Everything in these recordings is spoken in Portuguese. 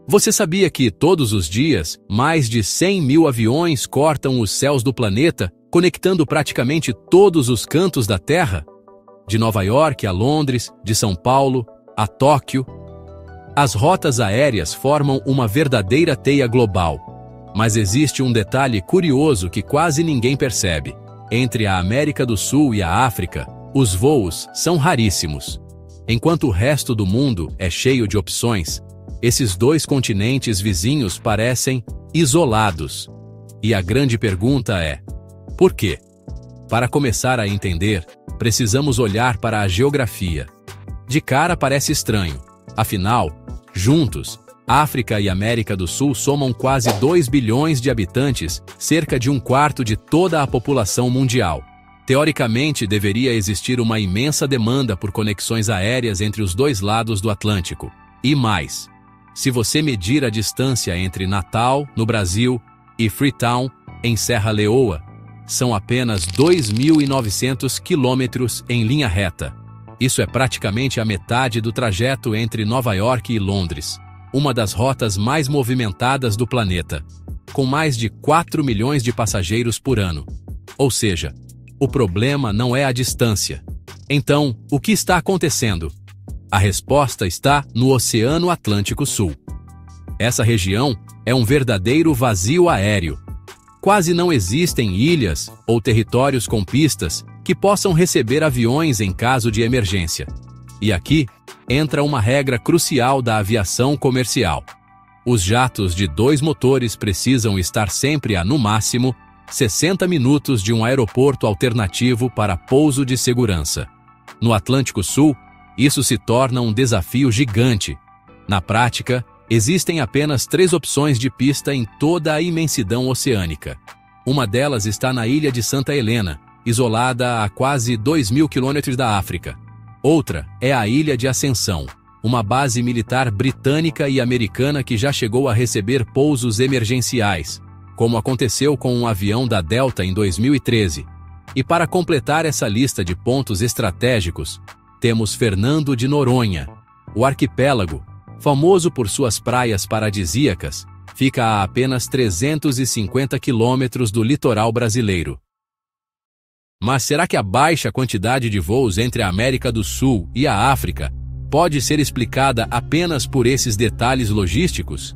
Você sabia que, todos os dias, mais de 100 mil aviões cortam os céus do planeta, conectando praticamente todos os cantos da Terra? De Nova York a Londres, de São Paulo a Tóquio. As rotas aéreas formam uma verdadeira teia global. Mas existe um detalhe curioso que quase ninguém percebe. Entre a América do Sul e a África, os voos são raríssimos. Enquanto o resto do mundo é cheio de opções, esses dois continentes vizinhos parecem isolados. E a grande pergunta é: por quê? Para começar a entender, precisamos olhar para a geografia. De cara parece estranho. Afinal, juntos, África e América do Sul somam quase 2 bilhões de habitantes, cerca de 1/4 de toda a população mundial. Teoricamente, deveria existir uma imensa demanda por conexões aéreas entre os dois lados do Atlântico. E mais, se você medir a distância entre Natal, no Brasil, e Freetown, em Serra Leoa, são apenas 2.900 quilômetros em linha reta. Isso é praticamente a metade do trajeto entre Nova York e Londres, uma das rotas mais movimentadas do planeta, com mais de 4 milhões de passageiros por ano. Ou seja, o problema não é a distância. Então, o que está acontecendo? A resposta está no Oceano Atlântico Sul. Essa região é um verdadeiro vazio aéreo. Quase não existem ilhas ou territórios com pistas que possam receber aviões em caso de emergência. E aqui entra uma regra crucial da aviação comercial. Os jatos de 2 motores precisam estar sempre a, no máximo, 60 minutos de um aeroporto alternativo para pouso de segurança. No Atlântico Sul, isso se torna um desafio gigante. Na prática, existem apenas 3 opções de pista em toda a imensidão oceânica. Uma delas está na ilha de Santa Helena, isolada a quase 2.000 quilômetros da África. Outra é a Ilha de Ascensão, uma base militar britânica e americana que já chegou a receber pousos emergenciais, como aconteceu com um avião da Delta em 2013. E para completar essa lista de pontos estratégicos, temos Fernando de Noronha. O arquipélago, famoso por suas praias paradisíacas, fica a apenas 350 quilômetros do litoral brasileiro. Mas será que a baixa quantidade de voos entre a América do Sul e a África pode ser explicada apenas por esses detalhes logísticos?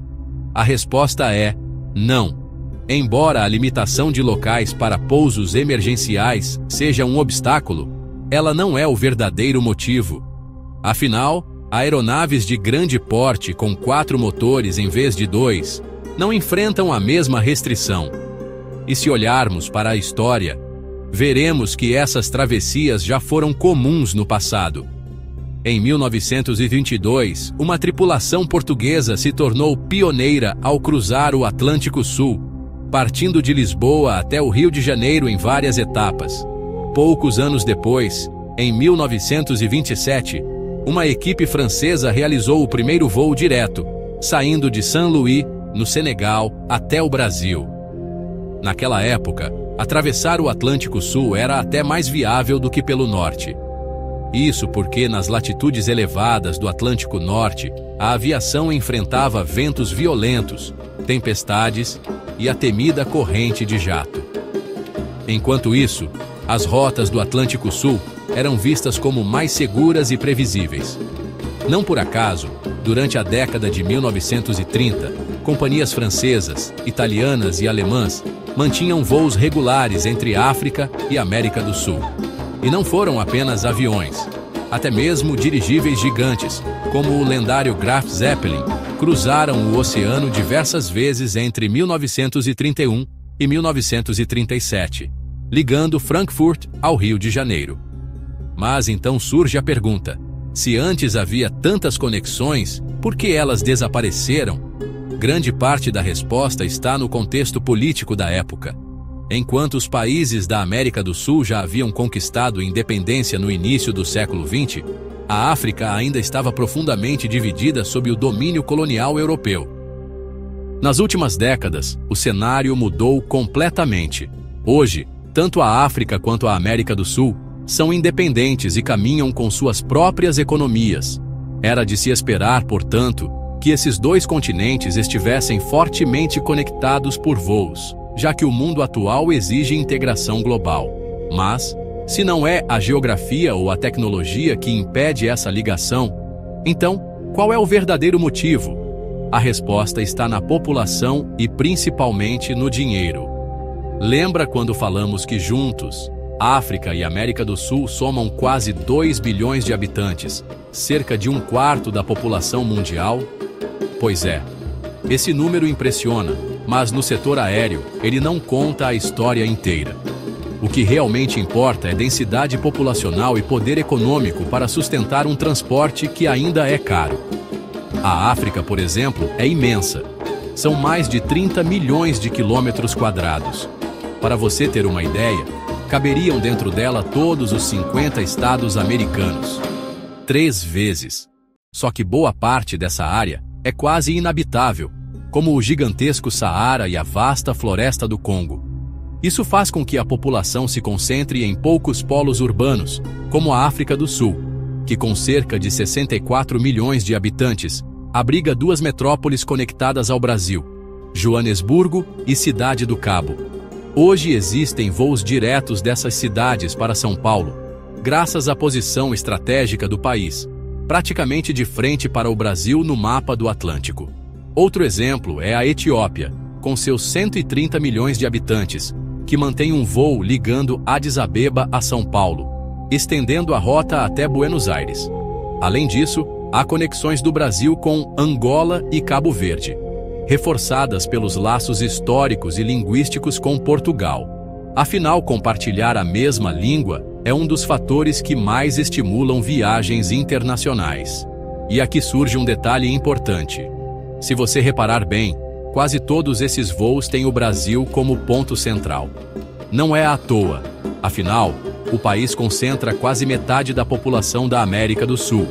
A resposta é não. Embora a limitação de locais para pousos emergenciais seja um obstáculo, ela não é o verdadeiro motivo. Afinal, aeronaves de grande porte com 4 motores em vez de 2 não enfrentam a mesma restrição. E se olharmos para a história, veremos que essas travessias já foram comuns no passado. Em 1922, uma tripulação portuguesa se tornou pioneira ao cruzar o Atlântico Sul, partindo de Lisboa até o Rio de Janeiro em várias etapas. Poucos anos depois, em 1927, uma equipe francesa realizou o primeiro voo direto, saindo de Saint-Louis, no Senegal, até o Brasil. Naquela época, atravessar o Atlântico Sul era até mais viável do que pelo norte. Isso porque nas latitudes elevadas do Atlântico Norte, a aviação enfrentava ventos violentos, tempestades e a temida corrente de jato. Enquanto isso, as rotas do Atlântico Sul eram vistas como mais seguras e previsíveis. Não por acaso, durante a década de 1930, companhias francesas, italianas e alemãs mantinham voos regulares entre África e América do Sul. E não foram apenas aviões. Até mesmo dirigíveis gigantes, como o lendário Graf Zeppelin, cruzaram o oceano diversas vezes entre 1931 e 1937, ligando Frankfurt ao Rio de Janeiro. Mas então surge a pergunta: se antes havia tantas conexões, por que elas desapareceram? Grande parte da resposta está no contexto político da época. Enquanto os países da América do Sul já haviam conquistado independência no início do século XX, a África ainda estava profundamente dividida sob o domínio colonial europeu. Nas últimas décadas, o cenário mudou completamente. Hoje, tanto a África quanto a América do Sul são independentes e caminham com suas próprias economias. Era de se esperar, portanto, que esses dois continentes estivessem fortemente conectados por voos, já que o mundo atual exige integração global. Mas, se não é a geografia ou a tecnologia que impede essa ligação, então, qual é o verdadeiro motivo? A resposta está na população e principalmente no dinheiro. Lembra quando falamos que juntos, África e América do Sul somam quase 2 bilhões de habitantes, cerca de 1/4 da população mundial? Pois é, esse número impressiona, mas no setor aéreo, ele não conta a história inteira. O que realmente importa é densidade populacional e poder econômico para sustentar um transporte que ainda é caro. A África, por exemplo, é imensa. São mais de 30 milhões de quilômetros quadrados. Para você ter uma ideia, caberiam dentro dela todos os 50 estados americanos. 3 vezes. Só que boa parte dessa área é quase inabitável, como o gigantesco Saara e a vasta floresta do Congo. Isso faz com que a população se concentre em poucos polos urbanos, como a África do Sul, que com cerca de 64 milhões de habitantes, abriga 2 metrópoles conectadas ao Brasil, Joanesburgo e Cidade do Cabo. Hoje existem voos diretos dessas cidades para São Paulo, graças à posição estratégica do país, praticamente de frente para o Brasil no mapa do Atlântico. Outro exemplo é a Etiópia, com seus 130 milhões de habitantes, que mantém um voo ligando Addis Abeba a São Paulo, estendendo a rota até Buenos Aires. Além disso, há conexões do Brasil com Angola e Cabo Verde, reforçadas pelos laços históricos e linguísticos com Portugal. Afinal, compartilhar a mesma língua é um dos fatores que mais estimulam viagens internacionais. E aqui surge um detalhe importante. Se você reparar bem, quase todos esses voos têm o Brasil como ponto central. Não é à toa. Afinal, o país concentra quase metade da população da América do Sul,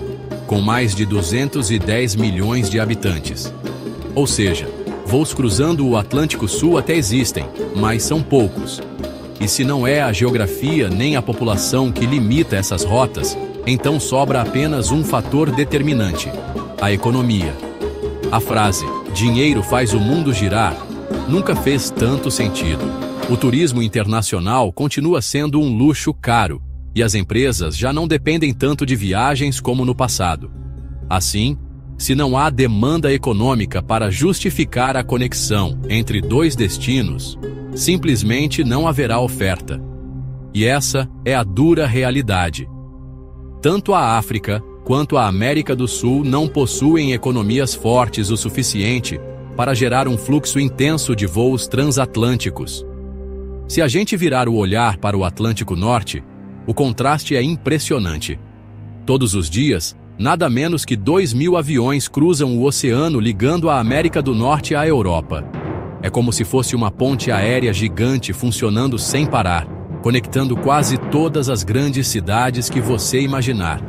com mais de 210 milhões de habitantes. Ou seja, voos cruzando o Atlântico Sul até existem, mas são poucos. E se não é a geografia nem a população que limita essas rotas, então sobra apenas um fator determinante: a economia. A frase "dinheiro faz o mundo girar" nunca fez tanto sentido. O turismo internacional continua sendo um luxo caro, e as empresas já não dependem tanto de viagens como no passado. Assim, se não há demanda econômica para justificar a conexão entre 2 destinos, simplesmente não haverá oferta. E essa é a dura realidade. Tanto a África quanto a América do Sul não possuem economias fortes o suficiente para gerar um fluxo intenso de voos transatlânticos. Se a gente virar o olhar para o Atlântico Norte, o contraste é impressionante. Todos os dias, nada menos que 2.000 aviões cruzam o oceano ligando a América do Norte à Europa. É como se fosse uma ponte aérea gigante funcionando sem parar, conectando quase todas as grandes cidades que você imaginar.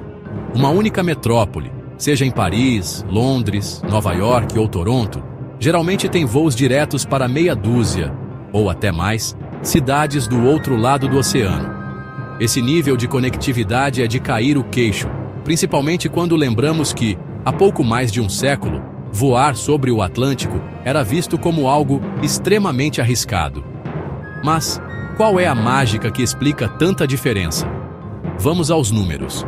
Uma única metrópole, seja em Paris, Londres, Nova York ou Toronto, geralmente tem voos diretos para meia dúzia, ou até mais, cidades do outro lado do oceano. Esse nível de conectividade é de cair o queixo, principalmente quando lembramos que, há pouco mais de um século, voar sobre o Atlântico era visto como algo extremamente arriscado. Mas, qual é a mágica que explica tanta diferença? Vamos aos números.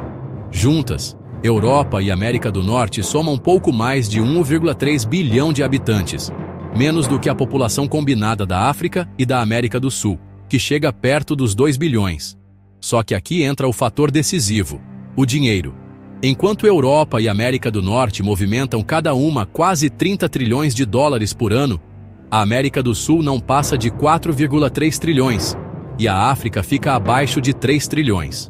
Juntas, Europa e América do Norte somam pouco mais de 1,3 bilhão de habitantes, menos do que a população combinada da África e da América do Sul, que chega perto dos 2 bilhões. Só que aqui entra o fator decisivo: o dinheiro. Enquanto Europa e América do Norte movimentam cada uma quase 30 trilhões de dólares por ano, a América do Sul não passa de 4,3 trilhões, e a África fica abaixo de 3 trilhões.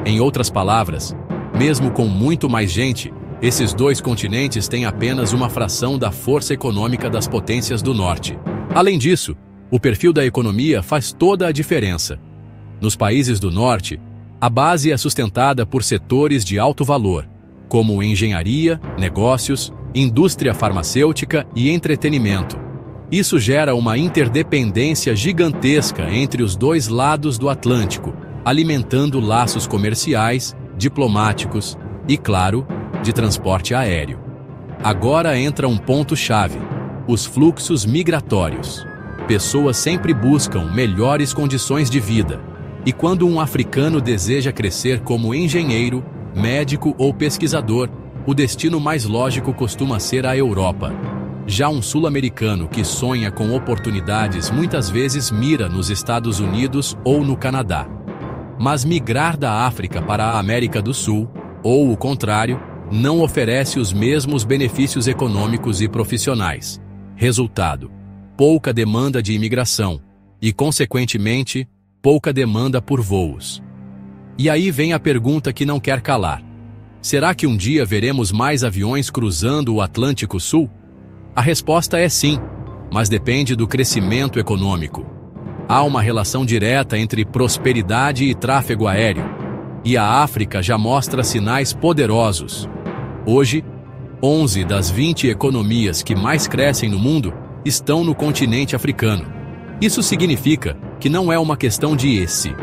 Em outras palavras, mesmo com muito mais gente, esses 2 continentes têm apenas uma fração da força econômica das potências do Norte. Além disso, o perfil da economia faz toda a diferença. Nos países do Norte, a base é sustentada por setores de alto valor, como engenharia, negócios, indústria farmacêutica e entretenimento. Isso gera uma interdependência gigantesca entre os 2 lados do Atlântico, alimentando laços comerciais, diplomáticos e, claro, de transporte aéreo. Agora entra um ponto-chave: os fluxos migratórios. Pessoas sempre buscam melhores condições de vida. E quando um africano deseja crescer como engenheiro, médico ou pesquisador, o destino mais lógico costuma ser a Europa. Já um sul-americano que sonha com oportunidades muitas vezes mira nos Estados Unidos ou no Canadá. Mas migrar da África para a América do Sul, ou o contrário, não oferece os mesmos benefícios econômicos e profissionais. Resultado: pouca demanda de imigração e, consequentemente, pouca demanda por voos. E aí vem a pergunta que não quer calar: será que um dia veremos mais aviões cruzando o Atlântico Sul? A resposta é sim, mas depende do crescimento econômico. Há uma relação direta entre prosperidade e tráfego aéreo, e a África já mostra sinais poderosos. Hoje, 11 das 20 economias que mais crescem no mundo estão no continente africano. Isso significa que não é uma questão de se,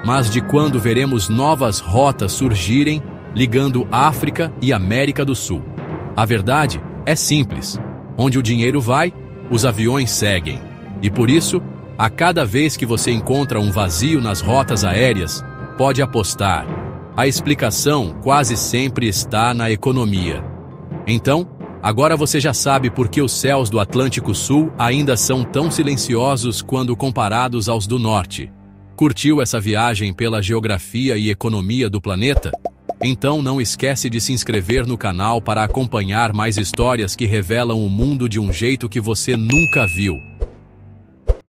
mas de quando veremos novas rotas surgirem ligando África e América do Sul. A verdade é simples: onde o dinheiro vai, os aviões seguem. E por isso, a cada vez que você encontra um vazio nas rotas aéreas, pode apostar: a explicação quase sempre está na economia. Então, agora você já sabe por que os céus do Atlântico Sul ainda são tão silenciosos quando comparados aos do Norte. Curtiu essa viagem pela geografia e economia do planeta? Então não esquece de se inscrever no canal para acompanhar mais histórias que revelam o mundo de um jeito que você nunca viu.